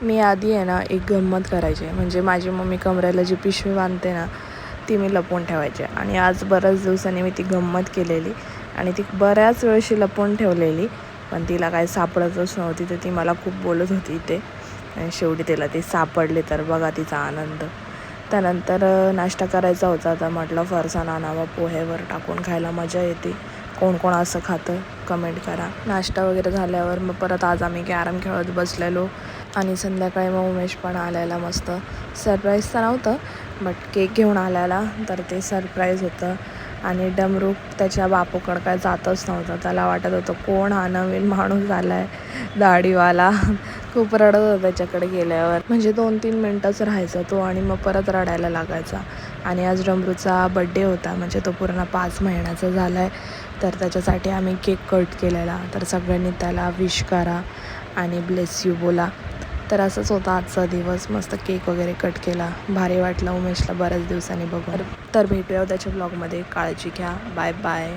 मी आधी आहे ना एक गंमत करायची, म्हणजे माझी मम्मी कमरेला जी पिशवी बांधते ना ती मी लपवून ठेवायचे. आणि आज बऱ्याच दिवसांनी मी ती गंमत केलेली आणि ती बऱ्याच वेळशी लपवून ठेवलेली, पण तिला काही सापडतच नव्हती. तर ती मला खूप बोलत होती ते, आणि शेवटी तिला ती सापडली. तर बघा तिचा आनंद. त्यानंतर नाश्ता करायचा होता. तर म्हटलं फरसाण आणावं, पोहेवर टाकून खायला मजा येते. कोण कोण असं खातं कमेंट करा. नाश्ता वगैरे झाल्यावर मग परत आज आम्ही कॅरम खेळत बसलेलो. आणि संध्याकाळी मग उमेश पण आलेला. मस्त सरप्राईज तर नव्हतं, बट केक घेऊन आलेला, तर ते सरप्राईज होतं. आणि डमरू त्याच्या बापूकडं काय जातच नव्हतं. त्याला वाटत होतं कोण हा नवीन माणूस आला आहे दाढीवाला. खूप रडत होता त्याच्याकडे गेल्यावर. म्हणजे 2-3 मिनटंच राहायचा तो आणि मग परत रडायला लागायचा. आणि आज डमरूचा बड्डे होता, म्हणजे तो पूर्ण 5 महिन्याचा झाला आहे. तर त्याच्यासाठी आम्ही केक कट केलेला. तर सगळ्यांनी त्याला विश करा आणि ब्लेस यू बोला. तर असंच होता आजचा दिवस. मस्त केक वगैरे कट केला. भारी वाटलं उमेशला बऱ्याच दिवसांनी बघून. तर भेटूया त्याच्या ब्लॉगमध्ये. काळजी घ्या. Bye bye.